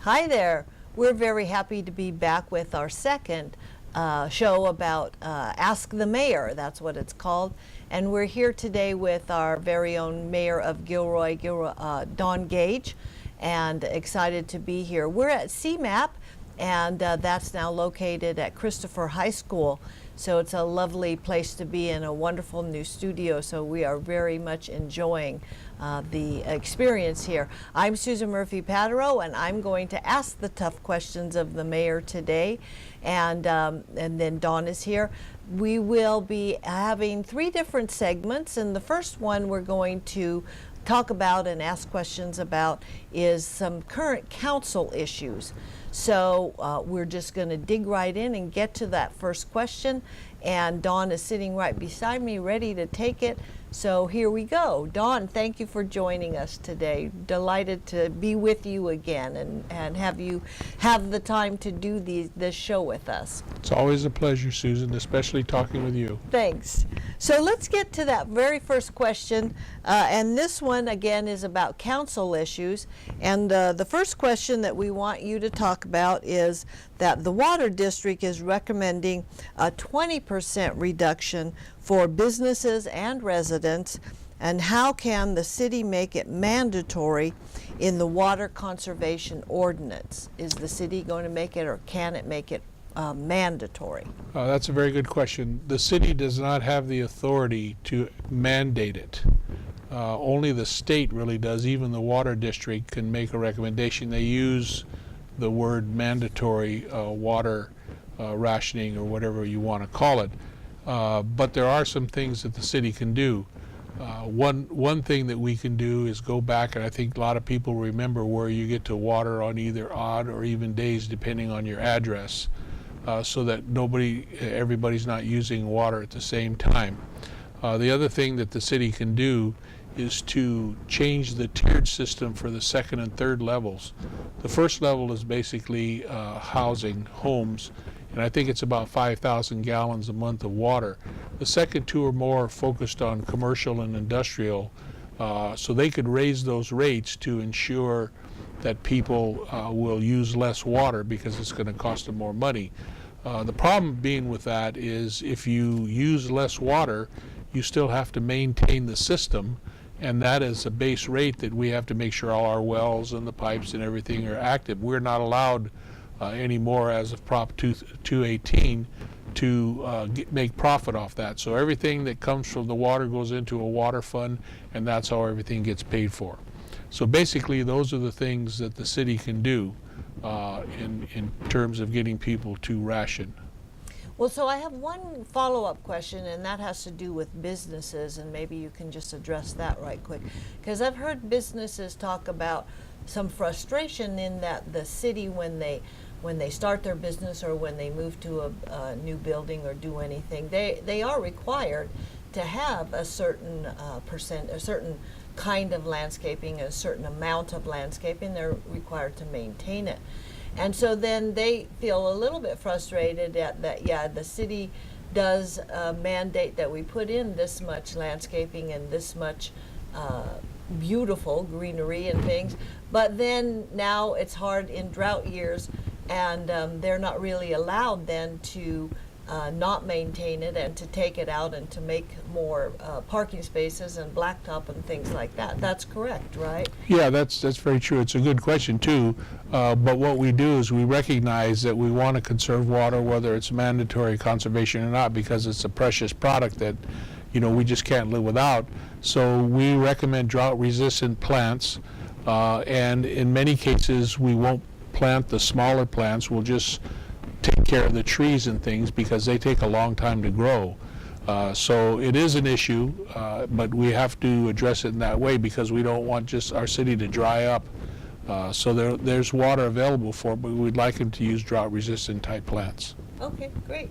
Hi there. We're very happy to be back with our second show about Ask the Mayor. That's what it's called. And we're here today with our very own Mayor of Gilroy, Dawn Gage, and excited to be here. We're at CMAP, and that's now located at Christopher High School. So it's a lovely place to be in, a wonderful new studio. So we are very much enjoying the experience here. I'm Susan Murphy-Patereau, and I'm going to ask the tough questions of the mayor today. And then Dawn is here. We will be having 3 different segments. And the first one we're going to talk about and ask questions about is some current council issues. So we're just going to dig right in and get to that first question. And Dawn is sitting right beside me, ready to take it. So here we go. Dawn, thank you for joining us today. Delighted to be with you again and have you have the time to do this show with us. It's always a pleasure, Susan, especially talking with you. Thanks. So let's get to that very first question. And this one, again, is about council issues. And the first question that we want you to talk about is that the Water District is recommending a 20% reduction for businesses and residents, and how can the city make it mandatory in the water conservation ordinance? Is the city going to make it, or can it make it mandatory? That's a very good question. The city does not have the authority to mandate it. Only the state really does. Even the Water District can make a recommendation. They use the word mandatory water rationing, or whatever you want to call it. But there are some things that the city can do. One thing that we can do is go back, and I think a lot of people remember, where you get to water on either odd or even days depending on your address, so that everybody's not using water at the same time. The other thing that the city can do is to change the tiered system for the second and third levels. The first level is basically housing, homes, and I think it's about 5,000 gallons a month of water. The second 2 are more focused on commercial and industrial, so they could raise those rates to ensure that people will use less water because it's going to cost them more money. The problem being with that is, if you use less water, you still have to maintain the system, and that is a base rate that we have to make sure all our wells and the pipes and everything are active. We're not allowed anymore, as of Prop 218, to make profit off that. So everything that comes from the water goes into a water fund, and that's how everything gets paid for. So basically, those are the things that the city can do in terms of getting people to ration. Well, so I have one follow-up question, and that has to do with businesses, and maybe you can just address that right quick. Because I've heard businesses talk about some frustration in that the city, when they start their business or when they move to a new building or do anything, they are required to have a certain a certain kind of landscaping, a certain amount of landscaping. They're required to maintain it. And so then they feel a little bit frustrated at that, yeah, the city does mandate that we put in this much landscaping and this much beautiful greenery and things, but then now it's hard in drought years, and they're not really allowed then to not maintain it and to take it out and to make more parking spaces and blacktop and things like that. That's correct, right? Yeah, that's very true. It's a good question too. But what we do is we recognize that we want to conserve water, whether it's mandatory conservation or not, because it's a precious product that, we just can't live without. So we recommend drought-resistant plants, and in many cases we won't plant the smaller plants. We'll just take care of the trees and things, because they take a long time to grow. So it is an issue, but we have to address it in that way, because we don't want just our city to dry up. So there's water available for it, but we'd like them to use drought-resistant type plants. Okay, great.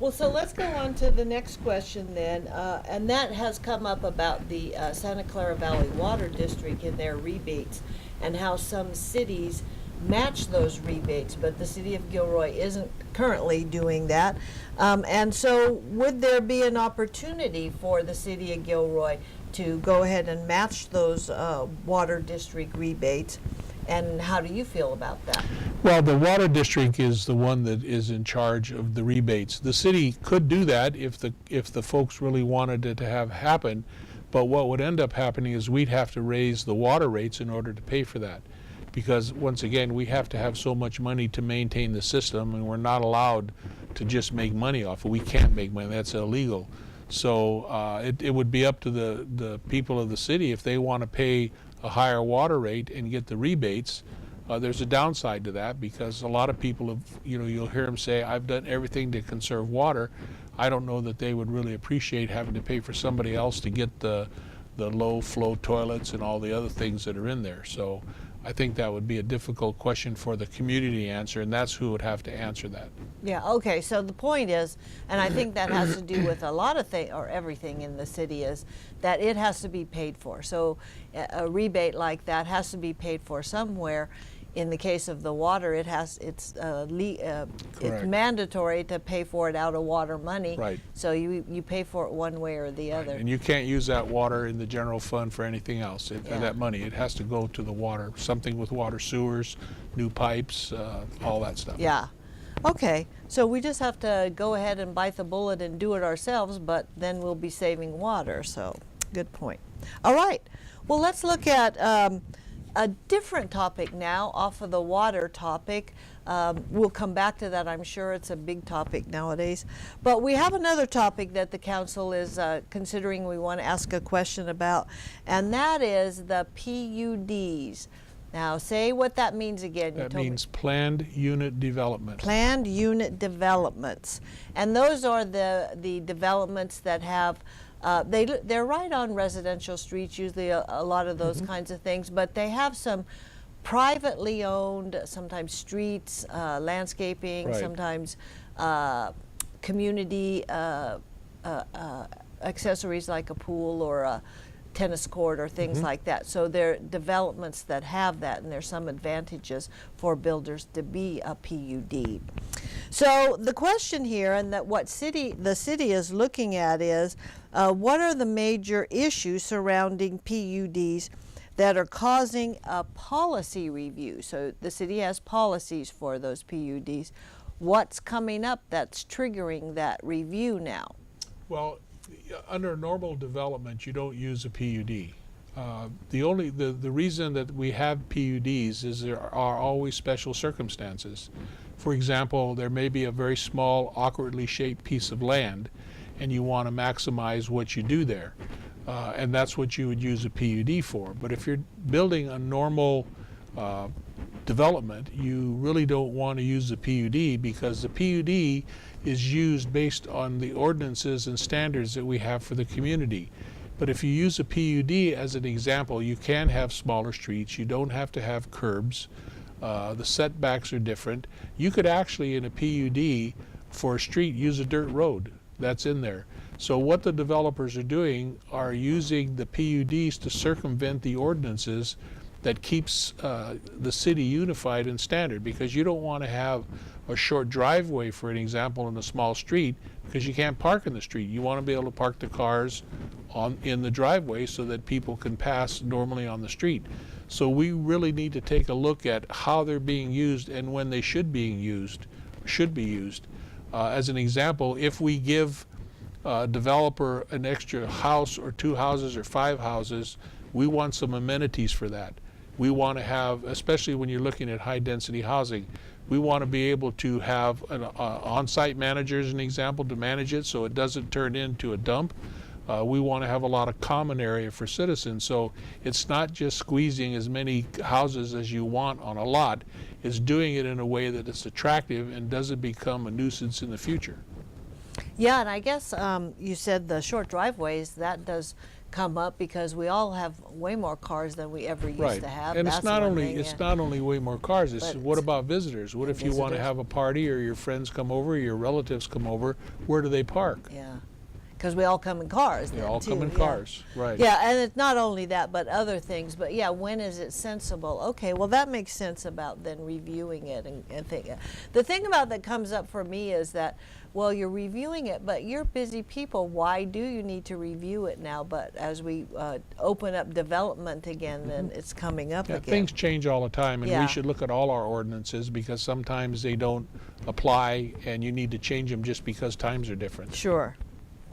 Well, so let's go on to the next question then, and that has come up about the Santa Clara Valley Water District and their rebates, and how some cities match those rebates, but the city of Gilroy isn't currently doing that. And so would there be an opportunity for the city of Gilroy to go ahead and match those water district rebates? And how do you feel about that? Well, the water district is the one that is in charge of the rebates. The city could do that if the folks really wanted it to have happen, but what would end up happening is we'd have to raise the water rates in order to pay for that. Because once again, we have to have so much money to maintain the system, and we're not allowed to just make money off it. We can't make money, that's illegal. So it would be up to the people of the city if they want to pay a higher water rate and get the rebates. There's a downside to that, because a lot of people have, you'll hear them say, I've done everything to conserve water. I don't know that they would really appreciate having to pay for somebody else to get the low flow toilets and all the other things that are in there. So I think that would be a difficult question for the community to answer, and that's who would have to answer that. Yeah, okay, so the point is, and I think that has to do with a lot of things, or everything in the city, is that it has to be paid for. So a rebate like that has to be paid for somewhere. In the case of the water, it's mandatory to pay for it out of water money. Right. So you pay for it one way or the other. Right. And you can't use that water in the general fund for anything else. That money, it has to go to the water, something with water sewers, new pipes, all that stuff. Yeah. Okay, so we just have to go ahead and bite the bullet and do it ourselves, but then we'll be saving water, so good point. All right, well, let's look at a different topic now off of the water topic. We'll come back to that, I'm sure. It's a big topic nowadays. But we have another topic that the council is considering we want to ask a question about, and that is the PUDs. Now, say what that means again. That means planned unit development. Planned unit developments. And those are the developments that have, they're right on residential streets, usually a lot of those kinds of things, but they have some privately owned, sometimes streets, landscaping, Right. sometimes community accessories like a pool or a tennis court or things like that. So there are developments that have that, and there's some advantages for builders to be a PUD. So the question here, and that what the city is looking at, is what are the major issues surrounding PUDs that are causing a policy review? So the city has policies for those PUDs. What's coming up that's triggering that review now? Well, under normal development, you don't use a PUD. The reason that we have PUDs is there are always special circumstances. For example, there may be a very small, awkwardly shaped piece of land, and you want to maximize what you do there. And that's what you would use a PUD for. But if you're building a normal development, you really don't want to use the PUD, because the PUD is used based on the ordinances and standards that we have for the community. But if you use a PUD as an example, you can have smaller streets, you don't have to have curbs, the setbacks are different. You could actually, in a PUD for a street, use a dirt road. That's in there. So what the developers are doing are using the PUDs to circumvent the ordinances that keeps the city unified and standard, because you don't want to have a short driveway, for an example, in a small street, because you can't park in the street. You want to be able to park the cars in the driveway so that people can pass normally on the street. So we really need to take a look at how they're being used and when they should be used. As an example, if we give a developer an extra house or 2 houses or 5 houses, we want some amenities for that. We want to have, especially when you're looking at high density housing, we want to be able to have an on-site manager, as an example, to manage it so it doesn't turn into a dump. We want to have a lot of common area for citizens, so it's not just squeezing as many houses as you want on a lot, it's doing it in a way that it's attractive and doesn't become a nuisance in the future. Yeah, and I guess you said the short driveways, that does come up because we all have way more cars than we ever used to have. And that's it's not only way more cars, it's But what about visitors? What if you want to visitors. have a party, or your friends come over, or your relatives come over, where do they park? Yeah, because we all come in cars They then, all come too, in yeah. cars, right. Yeah, and it's not only that, but other things. But yeah, when is it sensible? Okay, well that makes sense about then reviewing it and think. The thing about that comes up for me is that, well, you're reviewing it, but you're busy people. Why do you need to review it now? But as we open up development again, then it's coming up Yeah, again. things change all the time, and Yeah. we should look at all our ordinances because sometimes they don't apply and you need to change them just because times are different. Sure.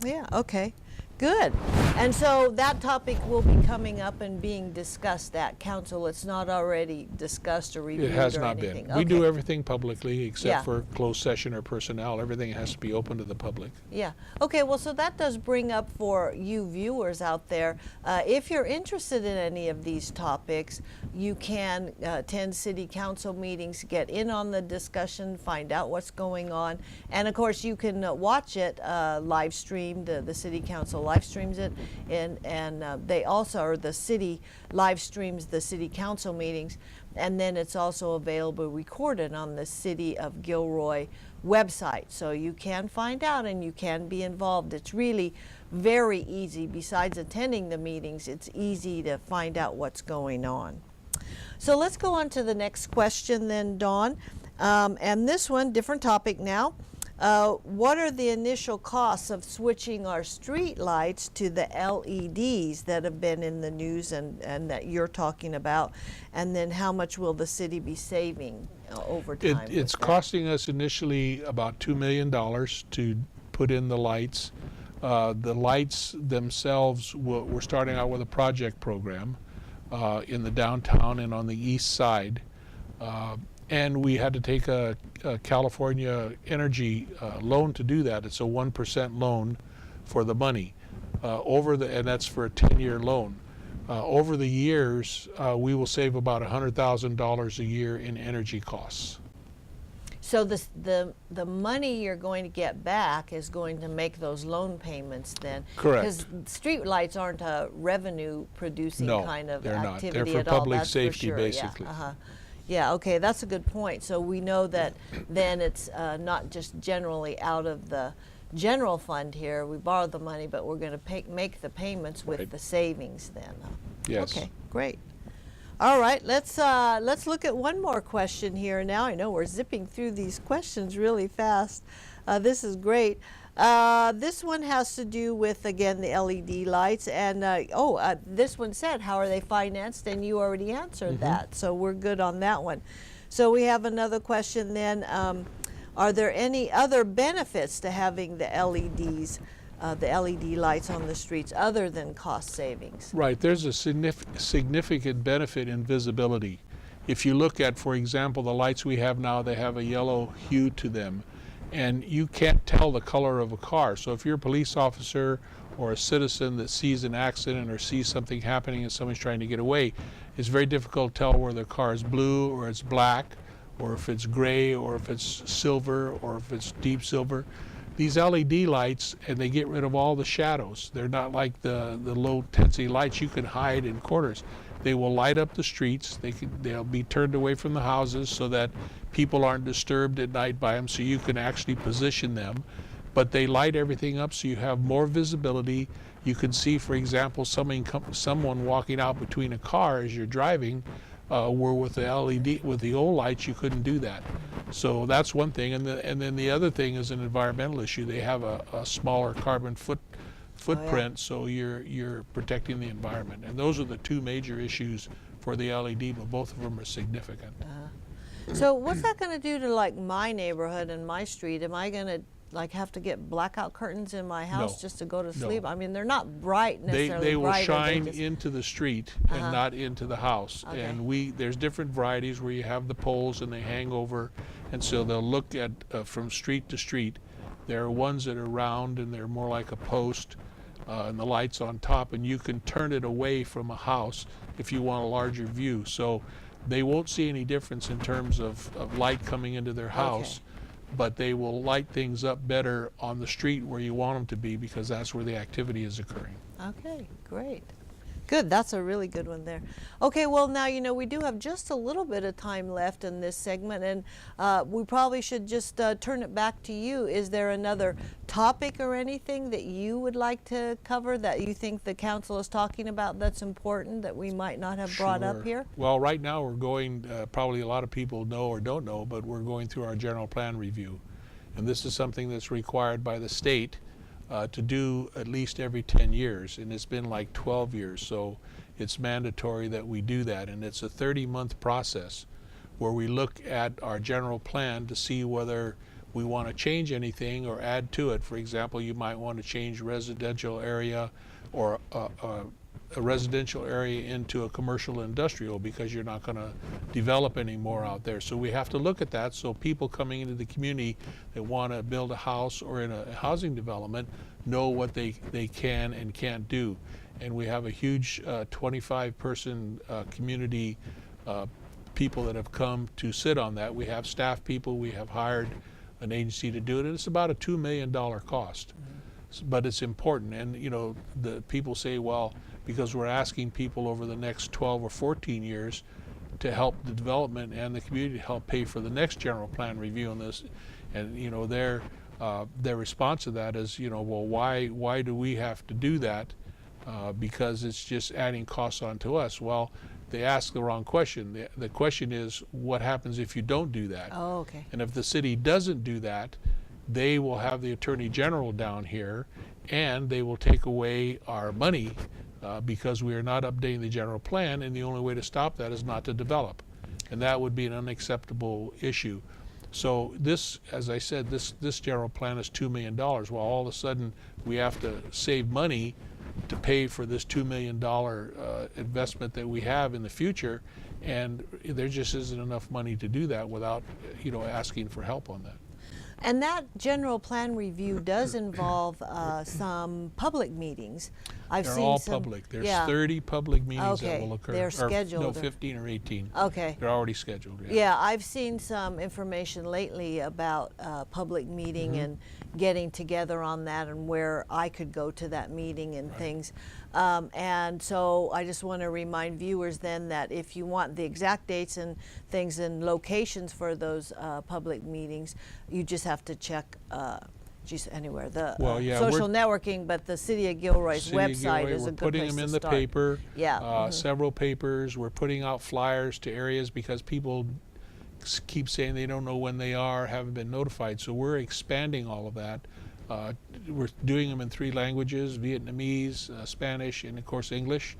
Yeah, okay. Good. And so that topic will be coming up and being discussed at council. It's not already discussed or reviewed It has or not anything. been. We do Okay. everything publicly except Yeah. for closed session or personnel. Everything has to be open to the public. Yeah. Okay, well, so that does bring up for you viewers out there, if you're interested in any of these topics, you can attend city council meetings, get in on the discussion, find out what's going on. And of course, you can watch it live streamed. The city council live streams it. And they also, or the city live streams the city council meetings. And then it's also available recorded on the City of Gilroy website. So you can find out and you can be involved. It's really very easy. Besides attending the meetings, it's easy to find out what's going on. So let's go on to the next question then, Dawn. And this one, different topic now. What are the initial costs of switching our street lights to the LEDs that have been in the news and that you're talking about? And then how much will the city be saving over time? It's with that? costing us initially about $2 million to put in the lights. The lights themselves, we're starting out with a project program in the downtown and on the east side. And we had to take a California energy loan to do that. It's a 1% loan for the money, and that's for a 10-year loan. Over the years, we will save about $100,000 a year in energy costs. So the money you're going to get back is going to make those loan payments then? Correct. Because street lights aren't a revenue producing No, kind of they're not. activity They're for at all. public That's safety, for sure. basically. Yeah, yeah, okay, that's a good point. So we know that then it's not just generally out of the general fund here. We borrow the money, but we're going to make the payments with Right. the savings then. Yes. Okay, great. All right, let's look at one more question here now. I know we're zipping through these questions really fast. This is great. This one has to do with, again, the LED lights. And this one said, how are they financed? And you already answered that, so we're good on that one. So we have another question then. Are there any other benefits to having the LEDs, the LED lights on the streets other than cost savings? Right, there's a significant benefit in visibility. If you look at, for example, the lights we have now, they have a yellow hue to them, and you can't tell the color of a car. So if you're a police officer or a citizen that sees an accident or sees something happening and someone's trying to get away, it's very difficult to tell whether the car is blue or it's black, or if it's gray, or if it's silver, or if it's deep silver. These LED lights, and they get rid of all the shadows. They're not like the low intensity lights you can hide in corners. They will light up the streets. They'll be turned away from the houses so that people aren't disturbed at night by them, so you can actually position them. But they light everything up so you have more visibility. You can see, for example, someone walking out between a car as you're driving, where with the LED, with the old lights, you couldn't do that. So that's one thing. And then the other thing is an environmental issue. They have a smaller carbon footprint, so you're protecting the environment. And those are the two major issues for the LED, but both of them are significant. So what's that going to do to like my neighborhood and my street? Am I going to like have to get blackout curtains in my house No. just to go to No. sleep? I mean, they're not bright necessarily. They will bright, or shine just- into the street and not into the house. Okay. And there's different varieties where you have the poles and they hang over, and so they'll look at from street to street. There are ones that are round and they're more like a post, and the light's on top, and you can turn it away from a house if you want a larger view. So they won't see any difference in terms of light coming into their house. But they will light things up better on the street where you want them to be, because that's where the activity is occurring. Okay, great. Good, that's a really good one there. Okay, well now, we do have just a little bit of time left in this segment, and we probably should just turn it back to you. Is there another topic or anything that you would like to cover that you think the council is talking about that's important that we might not have brought up here? Well, right now we're going, probably a lot of people know or don't know, but we're going through our general plan review. And this is something that's required by the state to do at least every 10 years, and it's been like 12 years, so it's mandatory that we do that. And it's a 30-month process where we look at our general plan to see whether we want to change anything or add to it. For example, you might want to change residential area or a residential area into a commercial industrial because you're not going to develop any more out there. So we have to look at that so people coming into the community that want to build a house or in a housing development know what they can and can't do. And we have a huge 25-person community people that have come to sit on that. We have staff people, we have hired an agency to do it, and it's about a $2 million cost. But it's important, and the people say, well, because we're asking people over the next 12 or 14 years to help the development and the community to help pay for the next general plan review on this, and their response to that is, well, why do we have to do that? Because it's just adding costs onto us. Well, they ask the wrong question. The question is, what happens if you don't do that? Oh, okay. And if the city doesn't do that, they will have the Attorney General down here, and they will take away our money because we are not updating the general plan, and the only way to stop that is not to develop. And that would be an unacceptable issue. So this, as I said, this general plan is $2 million. Well, all of a sudden we have to save money to pay for this $2 million investment that we have in the future, and there just isn't enough money to do that without asking for help on that. And that general plan review does involve some public meetings. They're all public. There's 30 public meetings that will occur. They're scheduled. No, 15 or 18. Okay. They're already scheduled. Yeah, I've seen some information lately about public meeting and getting together on that and where I could go to that meeting and things. And so I just want to remind viewers then that if you want the exact dates and things and locations for those public meetings, you just have to check anywhere, the social networking, but the City of Gilroy's website is a good place to start. We're putting them in the paper, yeah. Several papers. We're putting out flyers to areas because people keep saying they don't know when they are, haven't been notified. So we're expanding all of that. We're doing them in 3 languages, Vietnamese, Spanish, and of course English,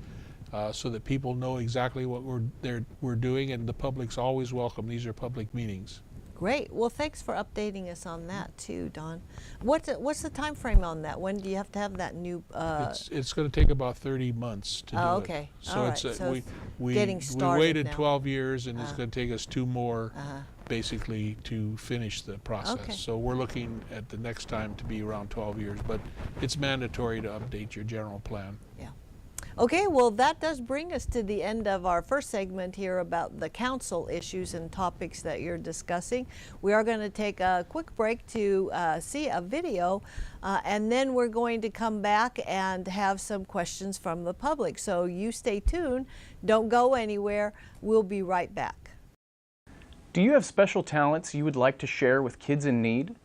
so that people know exactly what we're doing, and the public's always welcome. These are public meetings. Great. Well, thanks for updating us on that too, Don. What's the time frame on that? When do you have to have that new? It's going to take about 30 months to do okay. it. So all right. it's So we getting started waited now. 12 years, and it's going to take us 2 more, basically, to finish the process. Okay. So we're looking at the next time to be around 12 years, but it's mandatory to update your general plan. Yeah. Okay, well, that does bring us to the end of our first segment here about the council issues and topics that you're discussing. We are going to take a quick break to see a video, and then we're going to come back and have some questions from the public. So you stay tuned. Don't go anywhere. We'll be right back. Do you have special talents you would like to share with kids in need?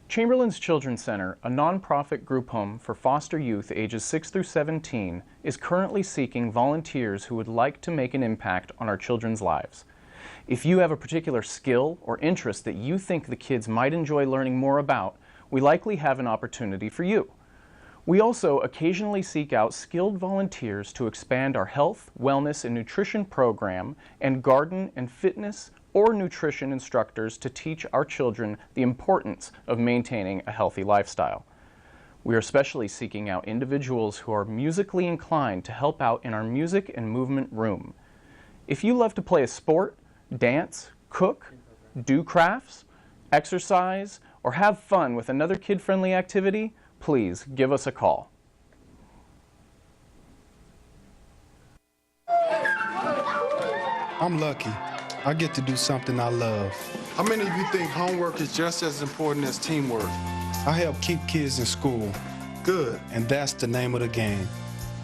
Chamberlains Children's Center, a nonprofit group home for foster youth ages 6 through 17, is currently seeking volunteers who would like to make an impact on our children's lives. If you have a particular skill or interest that you think the kids might enjoy learning more about, we likely have an opportunity for you. We also occasionally seek out skilled volunteers to expand our health, wellness, and nutrition program, and garden and fitness or nutrition instructors to teach our children the importance of maintaining a healthy lifestyle. We are especially seeking out individuals who are musically inclined to help out in our music and movement room. If you love to play a sport, dance, cook, do crafts, exercise, or have fun with another kid-friendly activity, please give us a call. I'm lucky. I get to do something I love. How many of you think homework is just as important as teamwork? I help keep kids in school, Good. and that's the name of the game.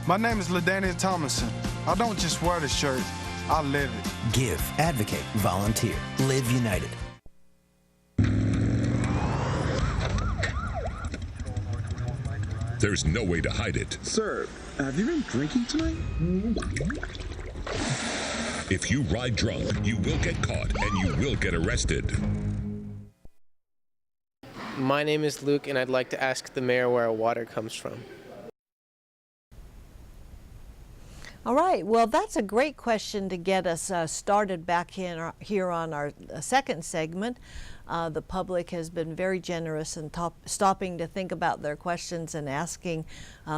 My name is LaDainian Thomason. I don't just wear the shirt, I live it. Give, advocate, volunteer. Live United. There's no way to hide it. Sir, have you been drinking tonight? If you ride drunk, you will get caught and you will get arrested. My name is Luke, and I'd like to ask the mayor where our water comes from. All right, well, that's a great question to get us started back here on our second segment. The public has been very generous in stopping to think about their questions and asking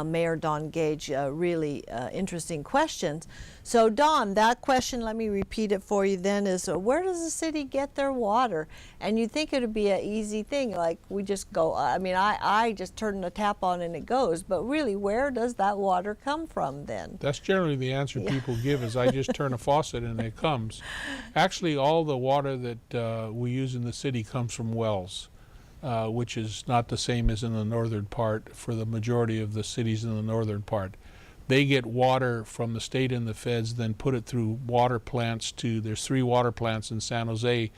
Mayor Don Gage really interesting questions. So Don, that question, let me repeat it for you then, is where does the city get their water? And you think it would be an easy thing, like we just go, I mean, I just turn the tap on and it goes, but really, where does that water come from then? That's generally the answer people give is I just turn a faucet and it comes. Actually, all the water that we use in the city comes from wells, which is not the same as in the northern part for the majority of the cities in the northern part. They get water from the state and the feds, then put it through water plants there's 3 water plants in San Jose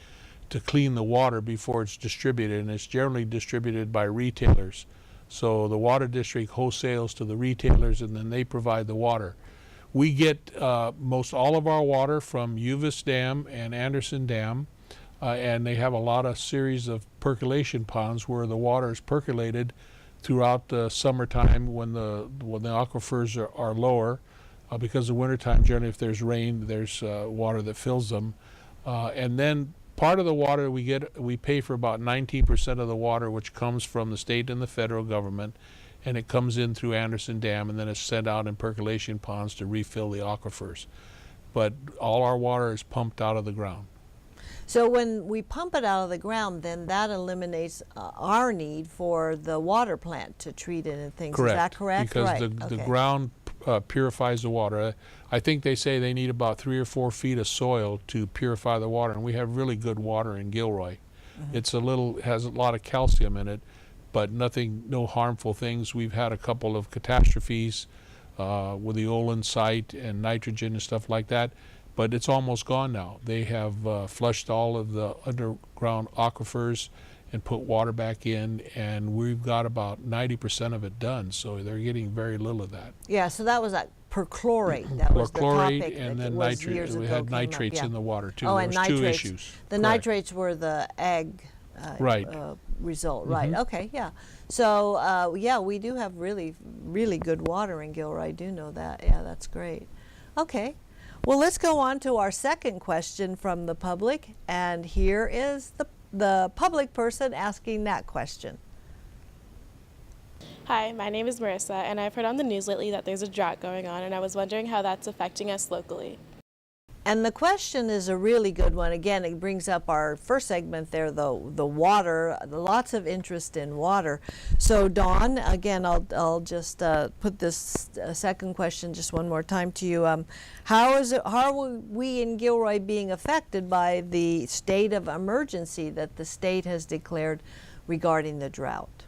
to clean the water before it's distributed, and it's generally distributed by retailers. So the water district wholesales to the retailers and then they provide the water. We get most all of our water from Uvis Dam and Anderson Dam, and they have a lot of series of percolation ponds where the water is percolated throughout the summertime when the aquifers are lower, because the wintertime generally if there's rain there's water that fills them, and then part of the water we pay for about 19% of the water which comes from the state and the federal government, and it comes in through Anderson Dam and then it's sent out in percolation ponds to refill the aquifers. But all our water is pumped out of the ground. So when we pump it out of the ground, then that eliminates our need for the water plant to treat it and things. Correct. Is that correct? Because right. the ground purifies the water. I think they say they need about 3 or 4 feet of soil to purify the water, and we have really good water in Gilroy. It's has a lot of calcium in it, but no harmful things. We've had a couple of catastrophes with the Olin site and nitrogen and stuff like that, but it's almost gone now. They have flushed all of the underground aquifers and put water back in, and we've got about 90% of it done, so they're getting very little of that. Yeah, so that was perchlorate. That was the topic. And then years we ago had nitrates up, yeah. in the water too. Oh, there and was nitrates. 2 issues. The Correct. nitrates were the ag right. Result, right? Okay, yeah. So yeah, we do have really, really good water in Gilroy. I do know that. Yeah, that's great. Okay. Well, let's go on to our second question from the public, and here is the public person asking that question. Hi, my name is Marissa, and I've heard on the news lately that there's a drought going on, and I was wondering how that's affecting us locally. And the question is a really good one. Again, it brings up our first segment there, the water, lots of interest in water. So Dawn, again, I'll just put this second question just one more time to you. How are we in Gilroy being affected by the state of emergency that the state has declared regarding the drought?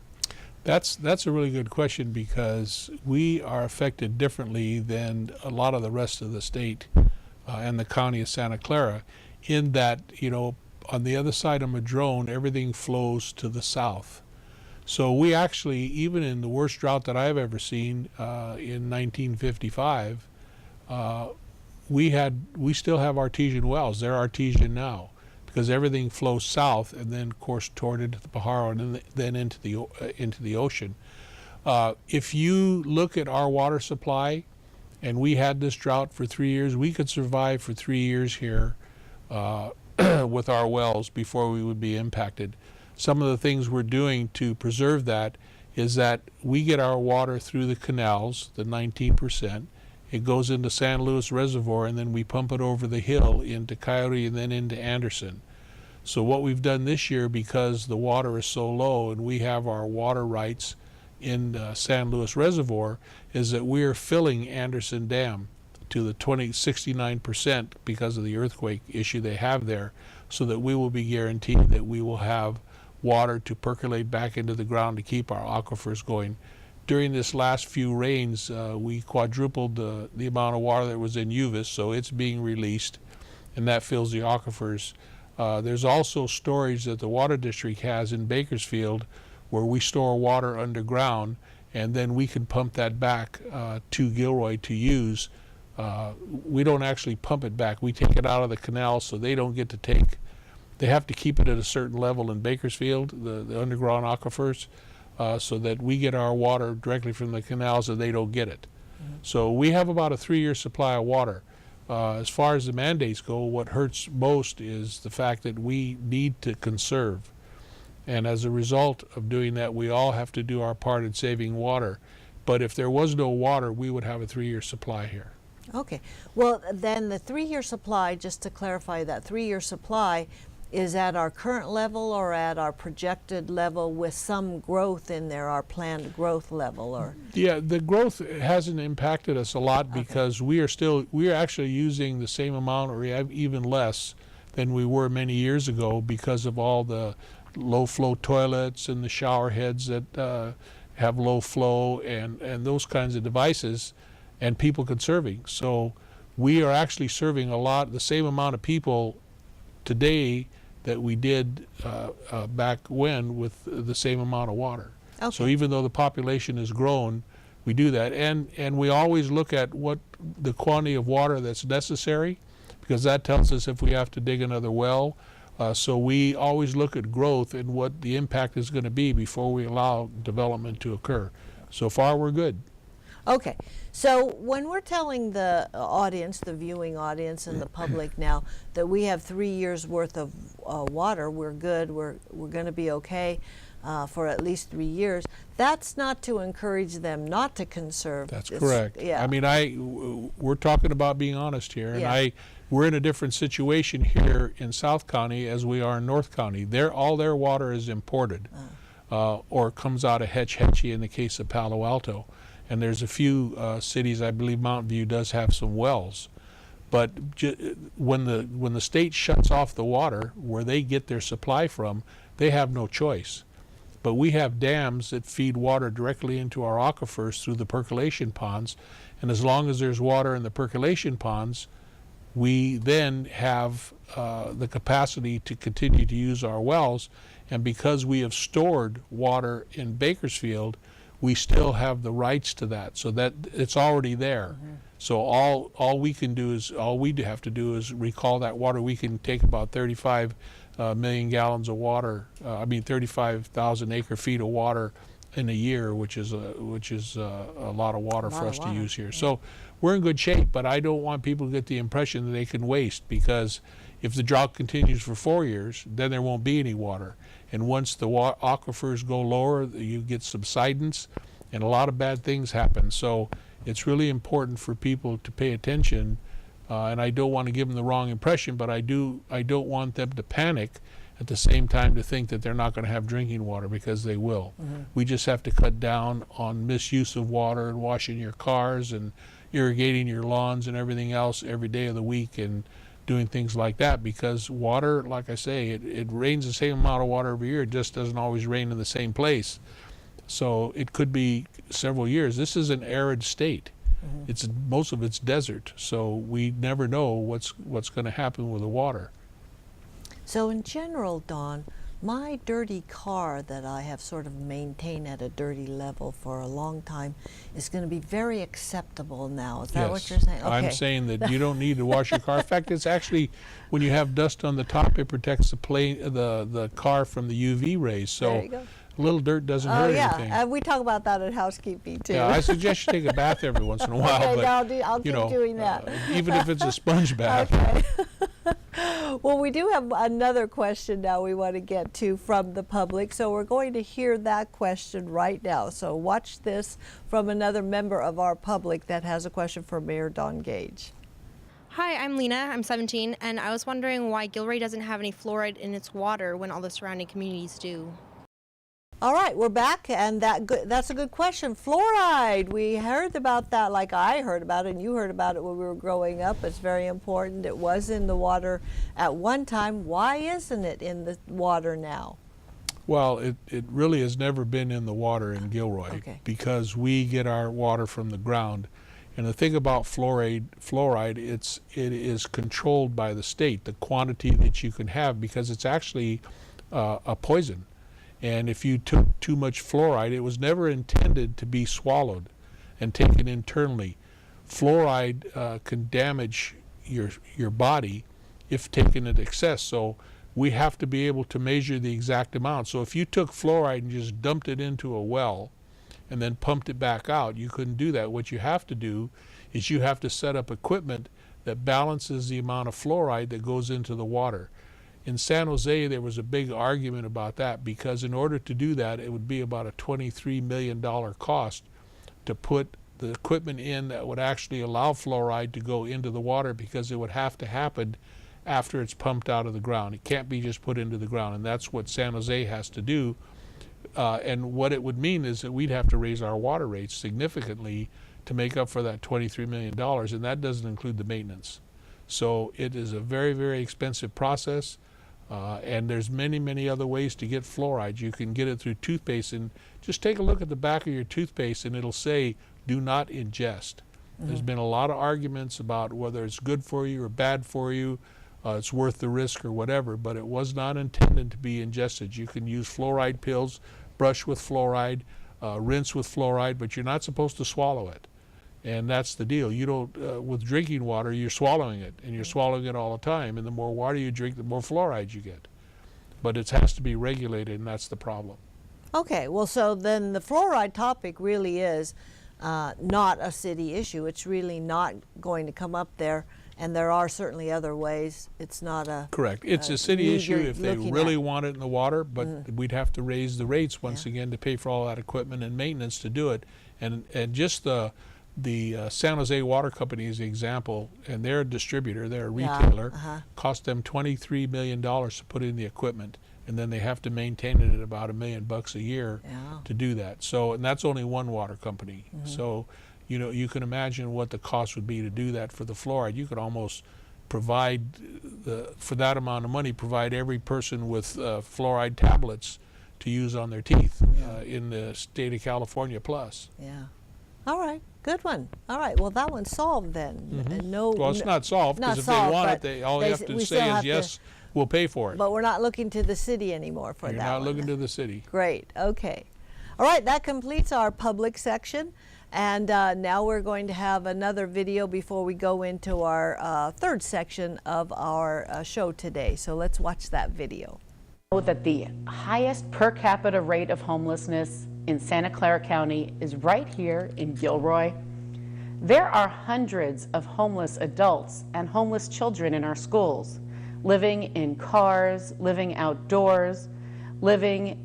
That's a really good question, because we are affected differently than a lot of the rest of the state and the county of Santa Clara, in that, on the other side of Madrone, everything flows to the south. So we actually, even in the worst drought that I've ever seen in 1955, we still have artesian wells. They're artesian now, because everything flows south and then, of course, toward into the Pajaro and then into the ocean. If you look at our water supply, and we had this drought for 3 years, we could survive for 3 years here with our wells before we would be impacted. Some of the things we're doing to preserve that is that we get our water through the canals, the 19%. It goes into San Luis Reservoir, and then we pump it over the hill into Coyote and then into Anderson. So what we've done this year, because the water is so low and we have our water rights in San Luis Reservoir, is that we are filling Anderson Dam to the 69% because of the earthquake issue they have there, so that we will be guaranteed that we will have water to percolate back into the ground to keep our aquifers going. during this last few rains, we quadrupled the amount of water that was in UVIS, so it's being released, and that fills the aquifers. There's also storage that the water district has in Bakersfield where we store water underground, and then we can pump that back to Gilroy to use. We don't actually pump it back. We take it out of the canal, so they don't get to take. They have to keep it at a certain level in Bakersfield, the underground aquifers, so that we get our water directly from the canals and they don't get it. So we have about a 3-year supply of water. As far as the mandates go, what hurts most is the fact that we need to conserve. And as a result of doing that, we all have to do our part in saving water. But if there was no water, we would have a 3-year supply here. Okay. Well, then the 3-year supply, just to clarify, that 3-year supply is at our current level or at our projected level with some growth in there, our planned growth level? Or yeah, the growth hasn't impacted us a lot because we are actually using the same amount or even less than we were many years ago because of all the low flow toilets and the shower heads that have low flow and those kinds of devices, and people conserving. So we are actually serving the same amount of people today that we did back when with the same amount of water. Okay. So even though the population has grown, we do that. And we always look at what the quantity of water that's necessary, because that tells us if we have to dig another well. So we always look at growth and what the impact is going to be before we allow development to occur. So far, we're good. Okay, so when we're telling the audience, the viewing audience and the public now that we have 3 years worth of water, we're good, we're going to be okay for at least 3 years, that's not to encourage them not to conserve. That's correct. Yeah. I mean, we're talking about being honest here, and yeah. We're in a different situation here in South County as we are in North County. All their water is imported or comes out of Hetch Hetchy in the case of Palo Alto. And there's a few cities, I believe Mountain View does have some wells. But when the state shuts off the water where they get their supply from, they have no choice. But we have dams that feed water directly into our aquifers through the percolation ponds. And as long as there's water in the percolation ponds, we then have the capacity to continue to use our wells. And because we have stored water in Bakersfield, we still have the rights to that, so that it's already there. So all we have to do is recall that water. We can take about 35 million gallons of water. 35,000 acre feet of water in a year, which is a lot of water for us to use here. Yeah. So we're in good shape, but I don't want people to get the impression that they can waste, because if the drought continues for 4 years, then there won't be any water. And once the aquifers go lower, you get subsidence, and a lot of bad things happen. So it's really important for people to pay attention, and I don't want to give them the wrong impression, but I don't want them to panic at the same time to think that they're not going to have drinking water, because they will. We just have to cut down on misuse of water and washing your cars and irrigating your lawns and everything else every day of the week, and doing things like that, because water, like I say, it rains the same amount of water every year. It just doesn't always rain in the same place. So it could be several years. This is an arid state. Most of it's desert, so we never know what's going to happen with the water. So in general, Dawn, my dirty car that I have sort of maintained at a dirty level for a long time is going to be very acceptable now. Is that what you're saying? Okay. I'm saying that you don't need to wash your car. In fact, it's actually, when you have dust on the top, it protects the car from the UV rays. So there you go. A little dirt doesn't hurt anything. Yeah, we talk about that at housekeeping too. Yeah, I suggest you take a bath every once in a while. Okay, but, I'll keep doing that. Even if it's a sponge bath. Okay. Well, we do have another question now we want to get to from the public, so we're going to hear that question right now. So watch this from another member of our public that has a question for Mayor Dawn Gage. Hi, I'm Lena. I'm 17, and I was wondering why Gilroy doesn't have any fluoride in its water when all the surrounding communities do. All right, we're back, and that's a good question. Fluoride, we heard about that, like I heard about it, and you heard about it when we were growing up. It's very important. It was in the water at one time. Why isn't it in the water now? Well, it really has never been in the water in Gilroy because we get our water from the ground. And the thing about fluoride, it is controlled by the state, the quantity that you can have, because it's actually a poison. And if you took too much fluoride, it was never intended to be swallowed and taken internally. Fluoride can damage your body if taken in excess. So we have to be able to measure the exact amount. So if you took fluoride and just dumped it into a well and then pumped it back out, you couldn't do that. What you have to do is you have to set up equipment that balances the amount of fluoride that goes into the water. In San Jose, there was a big argument about that because in order to do that, it would be about a $23 million cost to put the equipment in that would actually allow fluoride to go into the water, because it would have to happen after it's pumped out of the ground. It can't be just put into the ground, and that's what San Jose has to do. And what it would mean is that we'd have to raise our water rates significantly to make up for that $23 million, and that doesn't include the maintenance. So it is a very, very expensive process, and there's many, many other ways to get fluoride. You can get it through toothpaste, and just take a look at the back of your toothpaste and it'll say, do not ingest. There's been a lot of arguments about whether it's good for you or bad for you. It's worth the risk or whatever, but it was not intended to be ingested. You can use fluoride pills, brush with fluoride, rinse with fluoride, but you're not supposed to swallow it. And that's the deal. You don't, with drinking water, you're swallowing it, and you're swallowing it all the time, and the more water you drink, the more fluoride you get. But it has to be regulated, and that's the problem. Okay, well, so then the fluoride topic really is not a city issue. It's really not going to come up there. And there are certainly other ways. It's not a correct. It's a city issue if they really want it in the water, but we'd have to raise the rates once again to pay for all that equipment and maintenance to do it. And just the San Jose Water Company is the example, and they're a distributor, they're a retailer. Cost them $23 million to put in the equipment, and then they have to maintain it at about $1 million a year to do that. So, and that's only one water company. So, you know, you can imagine what the cost would be to do that for the fluoride. You could almost provide, for that amount of money, provide every person with fluoride tablets to use on their teeth in the state of California plus. Yeah. All right. Good one. All right. Well, that one's solved then. Well, it's not solved, because if they want it, all they have to say is, yes, we'll pay for it. But we're not looking to the city anymore for that. You're not looking to the city. Great. Okay. All right. That completes our public section. And now we're going to have another video before we go into our third section of our show today. So let's watch that video. That the highest per capita rate of homelessness in Santa Clara County is right here in Gilroy. There are hundreds of homeless adults and homeless children in our schools, living in cars, living outdoors, living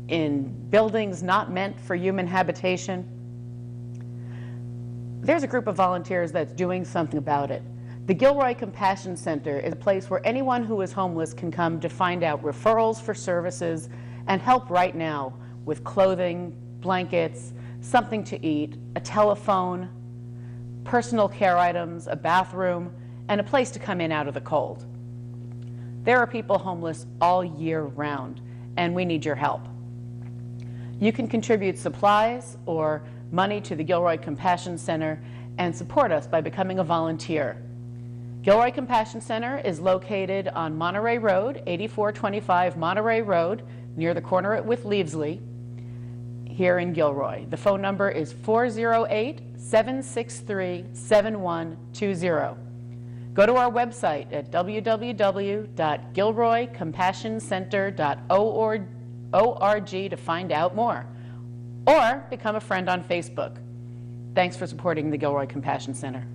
in buildings not meant for human habitation. There's a group of volunteers that's doing something about it. The Gilroy Compassion Center is a place where anyone who is homeless can come to find out referrals for services and help right now with clothing, blankets, something to eat, a telephone, personal care items, a bathroom, and a place to come in out of the cold. There are people homeless all year round, and we need your help. You can contribute supplies or money to the Gilroy Compassion Center and support us by becoming a volunteer. Gilroy Compassion Center is located on Monterey Road, 8425 Monterey Road, near the corner with Leavesley, here in Gilroy. The phone number is 408-763-7120. Go to our website at www.gilroycompassioncenter.org to find out more, or become a friend on Facebook. Thanks for supporting the Gilroy Compassion Center.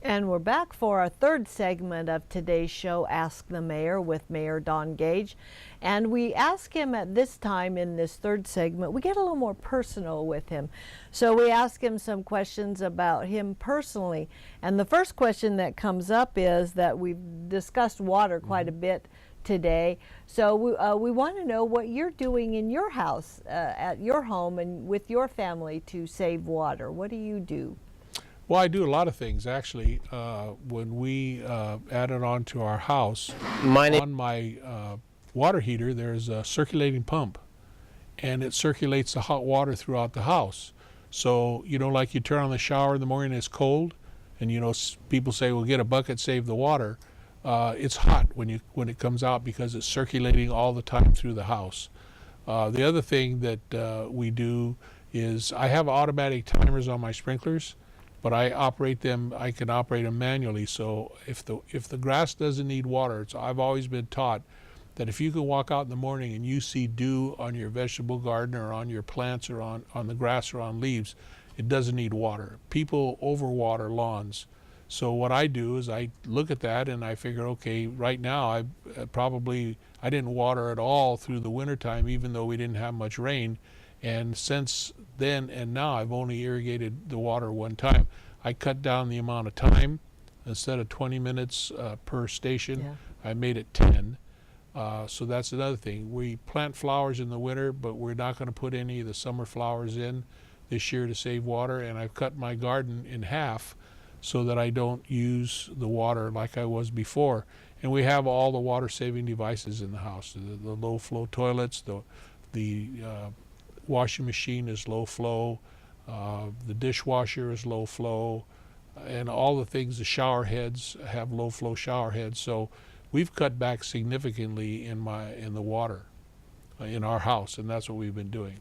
And we're back for our third segment of today's show, Ask the Mayor, with Mayor Don Gage. And we ask him at this time in this third segment, we get a little more personal with him. So we ask him some questions about him personally. And the first question that comes up is that we've discussed water quite a bit today. So we want to know what you're doing in your house, at your home and with your family to save water. What do you do? Well, I do a lot of things, actually. When we added on to our house, on my water heater, there's a circulating pump, and it circulates the hot water throughout the house. So, you know, like you turn on the shower in the morning, it's cold, and you know, people say, well, get a bucket, save the water. It's hot when it comes out because it's circulating all the time through the house. The other thing that we do is I have automatic timers on my sprinklers, but I can operate them manually. So if the grass doesn't need water, I've always been taught that if you can walk out in the morning and you see dew on your vegetable garden or on your plants or on the grass or on leaves, it doesn't need water. People overwater lawns. So what I do is I look at that and I figure, okay, right now I didn't water at all through the wintertime, even though we didn't have much rain. And since then and now, I've only irrigated the water one time. I cut down the amount of time. Instead of 20 minutes per station, I made it 10. So that's another thing. We plant flowers in the winter, but we're not going to put any of the summer flowers in this year to save water. And I've cut my garden in half so that I don't use the water like I was before. And we have all the water saving devices in the house. The low flow toilets, the washing machine is low flow, the dishwasher is low flow, and all the things, the shower heads have low flow shower heads. So we've cut back significantly in the water in our house, and that's what we've been doing.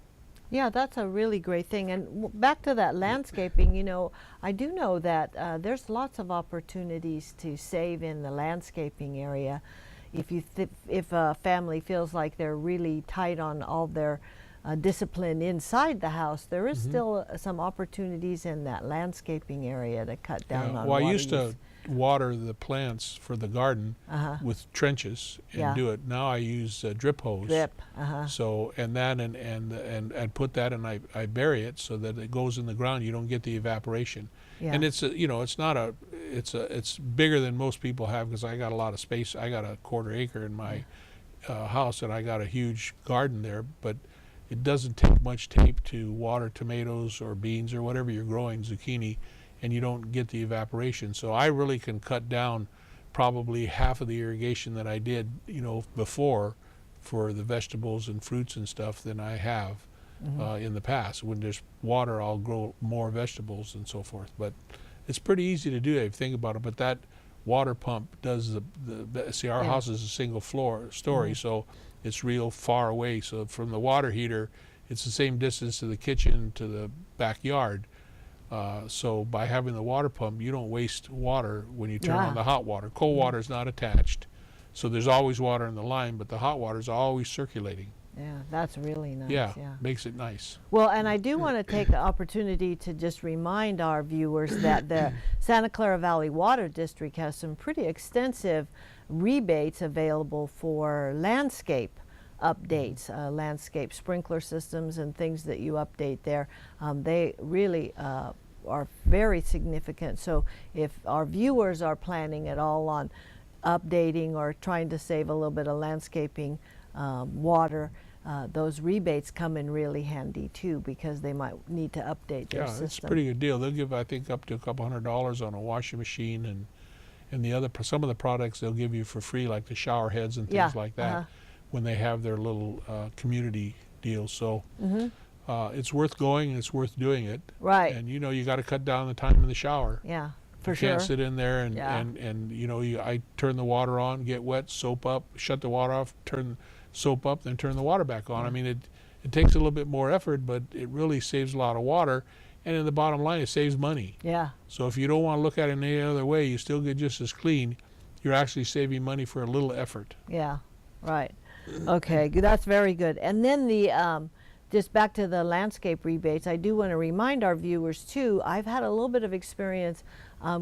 Yeah, that's a really great thing. And back to that landscaping, you know, I do know that there's lots of opportunities to save in the landscaping area. If a family feels like they're really tight on all their discipline inside the house, there is still some opportunities in that landscaping area to cut down on water I used use. to water the plants for the garden with trenches and do it. Now I use drip hose. So and put that, and I bury it so that it goes in the ground. You don't get the evaporation. And it's it's bigger than most people have because I got a lot of space. I got a 1/4 acre in my house, and I got a huge garden there, but it doesn't take much tape to water tomatoes or beans or whatever you're growing, zucchini, and you don't get the evaporation. So I really can cut down probably half of the irrigation that I did, you know, before for the vegetables and fruits and stuff than I have in the past. When there's water, I'll grow more vegetables and so forth. But it's pretty easy to do if you think about it. But that water pump does see, our house is a single story, so it's real far away. So from the water heater, it's the same distance to the kitchen to the backyard. So by having the water pump, you don't waste water when you turn on the hot water. Cold water is not attached, so there's always water in the line, but the hot water is always circulating. Yeah, that's really nice. Yeah, makes it nice. Well, and I do want to take the opportunity to just remind our viewers that the Santa Clara Valley Water District has some pretty extensive rebates available for landscape updates, landscape sprinkler systems and things that you update there. They really are very significant. So if our viewers are planning at all on updating or trying to save a little bit of landscaping water, those rebates come in really handy too, because they might need to update their system. Yeah, it's a pretty good deal. They'll give, I think, up to a couple $100 on a washing machine, and some of the products they'll give you for free, like the shower heads and things like that, when they have their little community deals. So it's worth going and it's worth doing it. Right. And you know, you got to cut down the time in the shower. Yeah, for sure. You can't sit in there and you know, I turn the water on, get wet, soap up, shut the water off, soap up, then turn the water back on. I mean, it takes a little bit more effort, but it really saves a lot of water. And in the bottom line, it saves money. Yeah. So if you don't want to look at it in any other way, you still get just as clean. You're actually saving money for a little effort. Yeah, right. Okay, that's very good. And then the just back to the landscape rebates, I do want to remind our viewers too, I've had a little bit of experience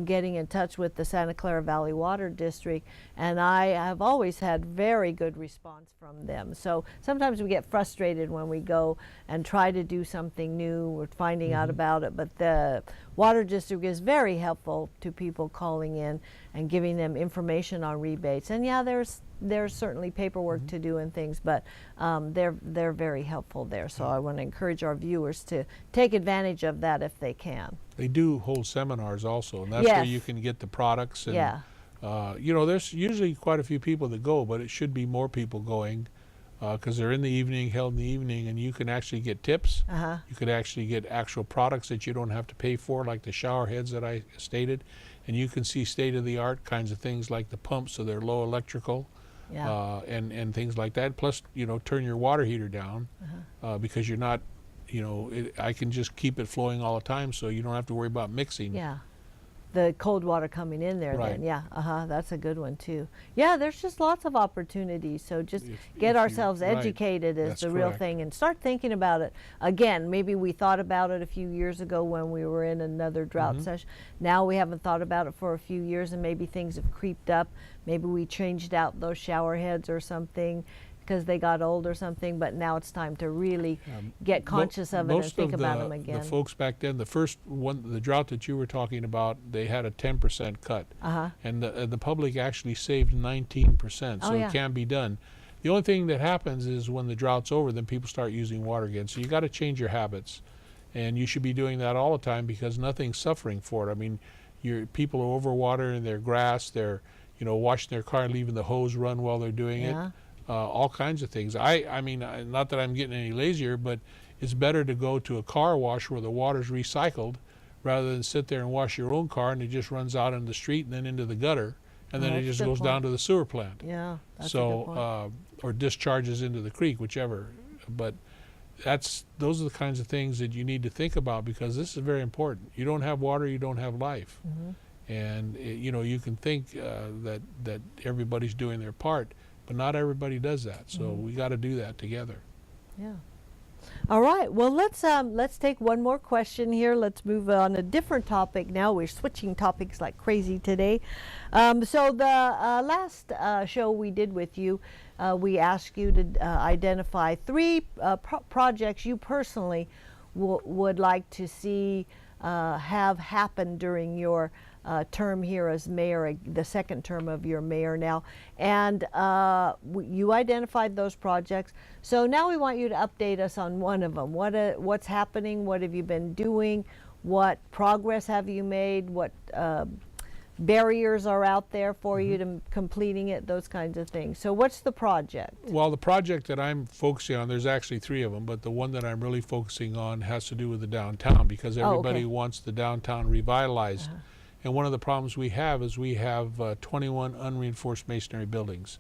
getting in touch with the Santa Clara Valley Water District, and I have always had very good response from them. So sometimes we get frustrated when we go and try to do something new, we're finding out about it, but the Water District is very helpful to people calling in and giving them information on rebates. And yeah, there's certainly paperwork to do and things, but they're very helpful there. So I want to encourage our viewers to take advantage of that if they can. They do hold seminars also, and that's where you can get the products and You know, there's usually quite a few people that go, but it should be more people going because they're in the evening, held in the evening, and you can actually get tips. You could actually get actual products that you don't have to pay for, like the shower heads that I stated, and you can see state-of-the-art kinds of things like the pumps, so they're low electrical, and things like that. Plus, you know, turn your water heater down because you're not, you know, I can just keep it flowing all the time, so you don't have to worry about mixing. Yeah. The cold water coming in there then, that's a good one too. Yeah, there's just lots of opportunities, so just get ourselves educated is the real thing, and start thinking about it. Again, maybe we thought about it a few years ago when we were in another drought session. Now we haven't thought about it for a few years, and maybe things have creeped up. Maybe we changed out those shower heads or something because they got old or something, but now it's time to really get conscious of it and think about them again. The folks back then, the first one, the drought that you were talking about, they had a 10% cut, and the public actually saved 19%, so it can be done. The only thing that happens is when the drought's over, then people start using water again, so you got to change your habits, and you should be doing that all the time because nothing's suffering for it. I mean, people are overwatering their grass, they're, you know, washing their car and leaving the hose run while they're doing it. All kinds of things. I mean, not that I'm getting any lazier, but it's better to go to a car wash where the water's recycled rather than sit there and wash your own car and it just runs out into the street and then into the gutter and then it just goes down to the sewer plant. Yeah, that's so, a good point. Or discharges into the creek, whichever. But those are the kinds of things that you need to think about because this is very important. You don't have water, you don't have life. And, you know, you can think that everybody's doing their part, but not everybody does that, so we got to do that together. Yeah. All right. Well, let's take one more question here. Let's move on a different topic now. We're switching topics like crazy today. So the last show we did with you, we asked you to identify 3 projects you personally would like to see have happen during your term here as mayor, the second term of your mayor now, and you identified those projects. So now we want you to update us on one of them. What's happening? What have you been doing? What progress have you made? What barriers are out there for you to completing it? Those kinds of things. So what's the project? Well, the project that I'm focusing on, there's actually 3 of them, but the one that I'm really focusing on has to do with the downtown because everybody wants the downtown revitalized. And one of the problems we have is we have 21 unreinforced masonry buildings,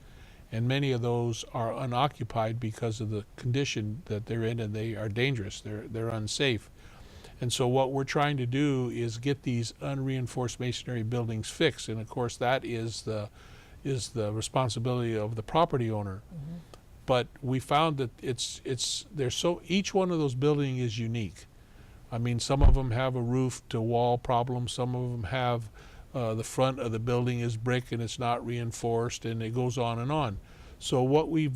and many of those are unoccupied because of the condition that they're in, and they are dangerous. They're unsafe. And so what we're trying to do is get these unreinforced masonry buildings fixed, and of course that is the responsibility of the property owner. But we found that each one of those buildings is unique. I mean, some of them have a roof to wall problem. Some of them have the front of the building is brick and it's not reinforced, and it goes on and on. So what we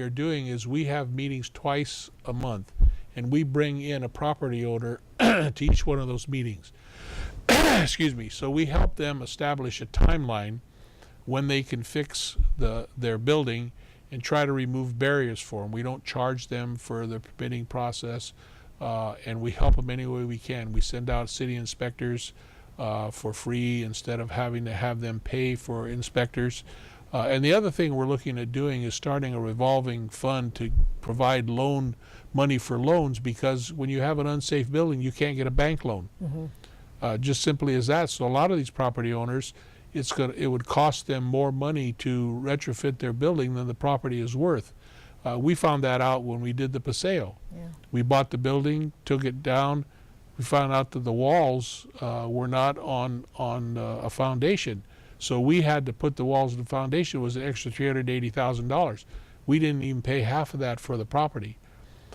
are doing is we have meetings twice a month, and we bring in a property owner to each one of those meetings. Excuse me. So we help them establish a timeline when they can fix their building and try to remove barriers for them. We don't charge them for the permitting process. And we help them any way we can. We send out city inspectors for free instead of having to have them pay for inspectors. And the other thing we're looking at doing is starting a revolving fund to provide money for loans, because when you have an unsafe building, you can't get a bank loan. Just simply as that. So a lot of these property owners, it would cost them more money to retrofit their building than the property is worth. We found that out when we did the Paseo. We bought the building, took it down. We found out that the walls were not on a foundation. So we had to put the walls in the foundation. It was an extra $380,000. We didn't even pay half of that for the property.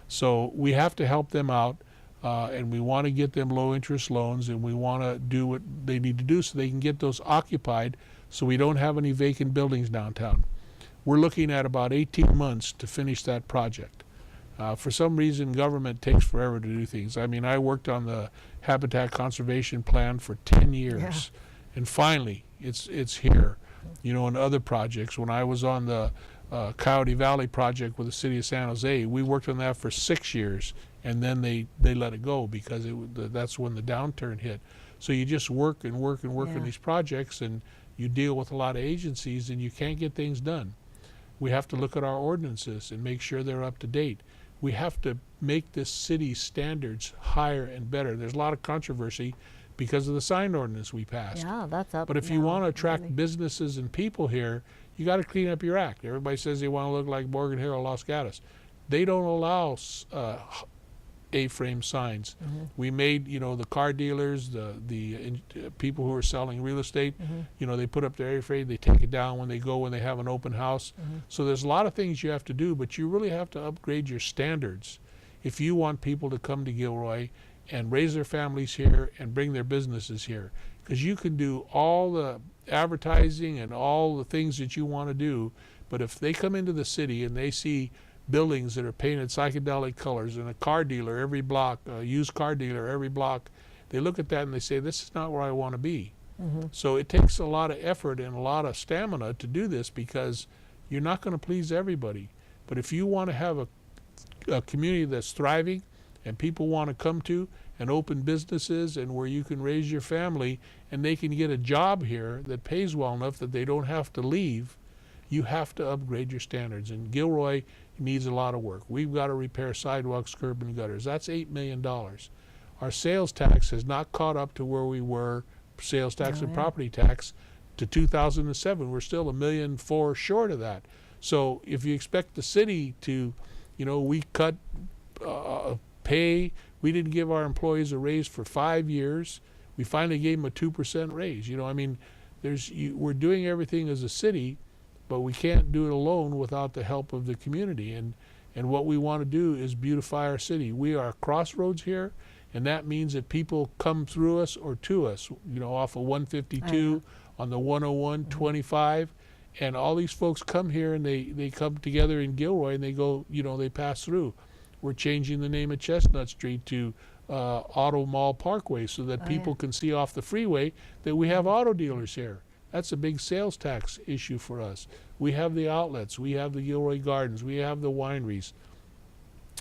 So we have to help them out, and we want to get them low interest loans, and we want to do what they need to do so they can get those occupied so we don't have any vacant buildings downtown. We're looking at about 18 months to finish that project. For some reason, government takes forever to do things. I mean, I worked on the Habitat Conservation Plan for 10 years, and finally, it's here. You know, in other projects, when I was on the Coyote Valley project with the city of San Jose. We worked on that for 6 years, and then they let it go because that's when the downturn hit. So you just work and work and work on these projects, and you deal with a lot of agencies, and you can't get things done. We have to look at our ordinances and make sure they're up to date. We have to make this city's standards higher and better. There's a lot of controversy because of the sign ordinance we passed. Yeah, that's up. But if you want to attract businesses and people here, you got to clean up your act. Everybody says they want to look like Morgan Hill or Los Gatos. They don't allow A-frame signs. We made, the car dealers, the people who are selling real estate, they put up their A-frame, they take it down when they have an open house. So there's a lot of things you have to do, but you really have to upgrade your standards if you want people to come to Gilroy and raise their families here and bring their businesses here. Because you can do all the advertising and all the things that you want to do, but if they come into the city and they see buildings that are painted psychedelic colors and a car dealer every block, a used car dealer every block, they look at that and they say, this is not where I want to be. So it takes a lot of effort and a lot of stamina to do this, because you're not going to please everybody. But if you want to have a community that's thriving and people want to come to and open businesses and where you can raise your family and they can get a job here that pays well enough that they don't have to leave, you have to upgrade your standards. And Gilroy needs a lot of work. We've got to repair sidewalks, curb, and gutters. That's $8 million. Our sales tax has not caught up to where we were, sales tax and property tax, to 2007. We're still $1.4 million short of that. So if you expect the city to, we cut pay. We didn't give our employees a raise for 5 years. We finally gave them a 2% raise. We're doing everything as a city, but we can't do it alone without the help of the community. And what we want to do is beautify our city. We are a crossroads here, and that means that people come through us or to us, off of 152, on the 101, 25, and all these folks come here and they come together in Gilroy and they go, they pass through. We're changing the name of Chestnut Street to Auto Mall Parkway so that people can see off the freeway that we have auto dealers here. That's a big sales tax issue for us. We have the outlets, we have the Gilroy Gardens, we have the wineries.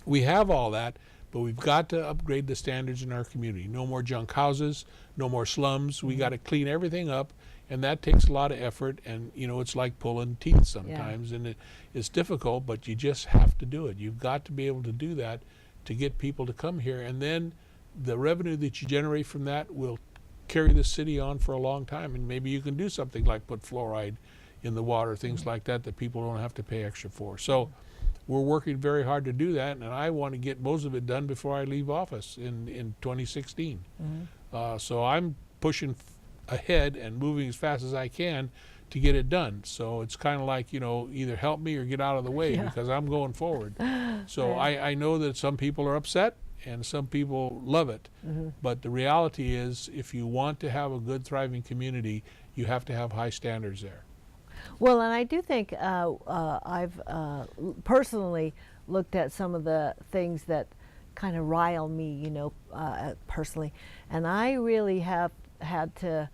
We have all that, but we've got to upgrade the standards in our community. No more junk houses, no more slums. We got to clean everything up, and that takes a lot of effort, and it's like pulling teeth sometimes, and it's difficult, but you just have to do it. You've got to be able to do that to get people to come here, and then the revenue that you generate from that will carry the city on for a long time, and maybe you can do something like put fluoride in the water, things like that people don't have to pay extra for. So we're working very hard to do that, and I want to get most of it done before I leave office in 2016. So I'm pushing ahead and moving as fast as I can to get it done. So it's kind of like, either help me or get out of the way because I'm going forward. So I know that some people are upset and some people love it. But the reality is, if you want to have a good, thriving community, you have to have high standards there. Well, and I do think I've personally looked at some of the things that kind of rile me, personally. And I really have had to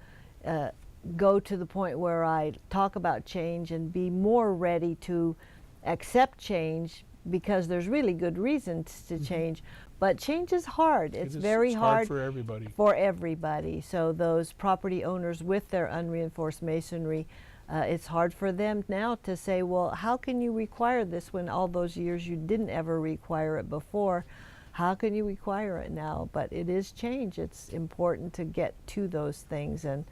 go to the point where I talk about change and be more ready to accept change, because there's really good reasons to change. But change is hard. It's very hard for everybody. For everybody. So those property owners with their unreinforced masonry, it's hard for them now to say, well, how can you require this when all those years you didn't ever require it before? How can you require it now? But it is change. It's important to get to those things and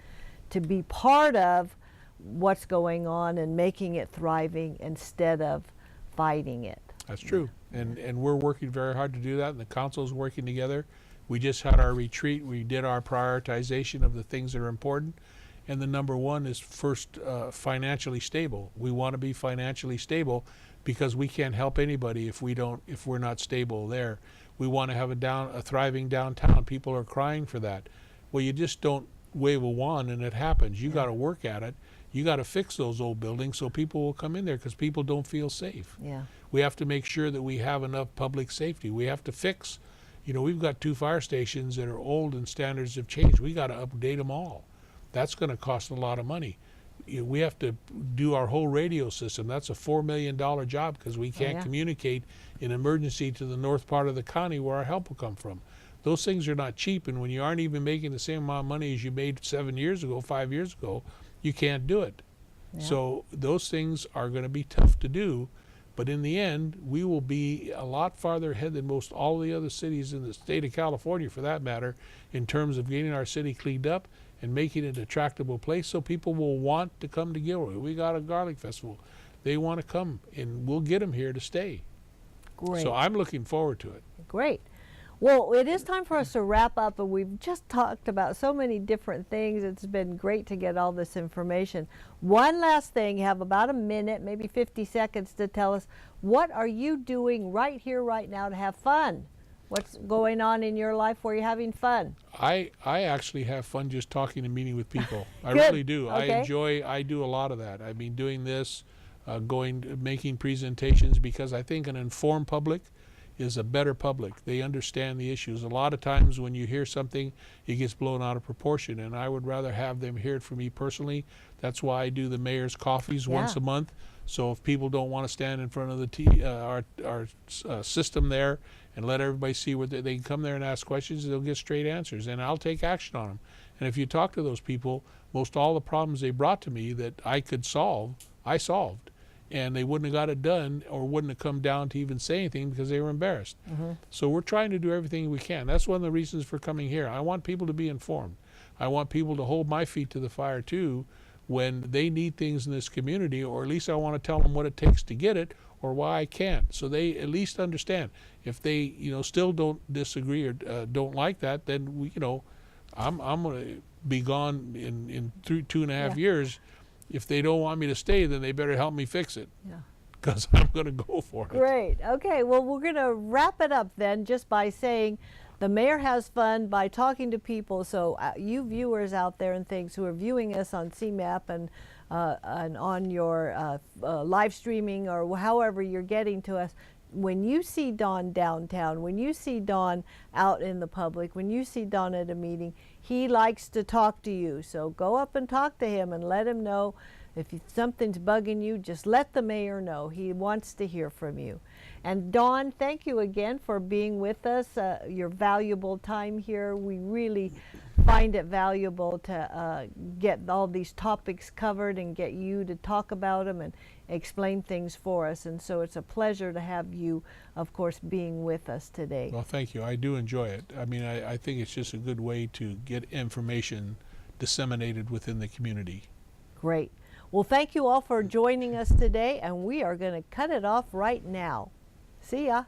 to be part of what's going on and making it thriving instead of fighting it. That's true. And we're working very hard to do that, and the council is working together. We just had our retreat. We did our prioritization of the things that are important. And the number one is first financially stable. We want to be financially stable because we can't help anybody if we're not stable there. We want to have a thriving downtown. People are crying for that. Well, you just don't wave a wand and it happens. You got to work at it. You got to fix those old buildings so people will come in there, because people don't feel safe. We have to make sure that we have enough public safety. We have to fix, we've got 2 fire stations that are old and standards have changed. We got to update them all. That's going to cost a lot of money. we have to do our whole radio system. That's a $4 million job because we can't communicate in emergency to the north part of the county where our help will come from. Those things are not cheap, and when you aren't even making the same amount of money as you made 7 years ago, 5 years ago, you can't do it. So those things are going to be tough to do, but in the end, we will be a lot farther ahead than most all the other cities in the state of California, for that matter, in terms of getting our city cleaned up and making it an attractable place so people will want to come to Gilroy. We got a garlic festival. They want to come, and we'll get them here to stay. Great. So I'm looking forward to it. Great. Well, it is time for us to wrap up, and we've just talked about so many different things. It's been great to get all this information. One last thing, you have about a minute, maybe 50 seconds to tell us, what are you doing right here, right now to have fun? What's going on in your life where you're having fun? I actually have fun just talking and meeting with people. I Good. really do. Okay. I do a lot of that. I've been doing this, making presentations, because I think an informed public is a better public. They understand the issues. A lot of times when you hear something, it gets blown out of proportion, and I would rather have them hear it from me personally. That's why I do the mayor's coffees once a month. So if people don't want to stand in front of the our system there and let everybody see what they can come there and ask questions, they'll get straight answers, and I'll take action on them. And if you talk to those people, most all the problems they brought to me that I could solve, I solved. And they wouldn't have got it done, or wouldn't have come down to even say anything because they were embarrassed. So we're trying to do everything we can. That's one of the reasons for coming here. I want people to be informed. I want people to hold my feet to the fire too when they need things in this community, or at least I want to tell them what it takes to get it or why I can't, so they at least understand. If they still don't disagree or don't like that, then we, I'm going to be gone in 2.5 years. If they don't want me to stay, then they better help me fix it. Because I'm going to go for it. Great. Okay, well, we're going to wrap it up then just by saying the mayor has fun by talking to people. So you viewers out there and things who are viewing us on CMAP and on your live streaming or however you're getting to us, when you see Don downtown, when you see Don out in the public, when you see Don at a meeting, he likes to talk to you. So go up and talk to him and let him know if something's bugging you. Just let the mayor know. He wants to hear from you. And Don, thank you again for being with us, your valuable time here. We really find it valuable to get all these topics covered and get you to talk about them and explain things for us. And so it's a pleasure to have you, of course, being with us today. Well, thank you. I do enjoy it. I mean, I think it's just a good way to get information disseminated within the community. Great. Well, thank you all for joining us today, and we are going to cut it off right now. See ya.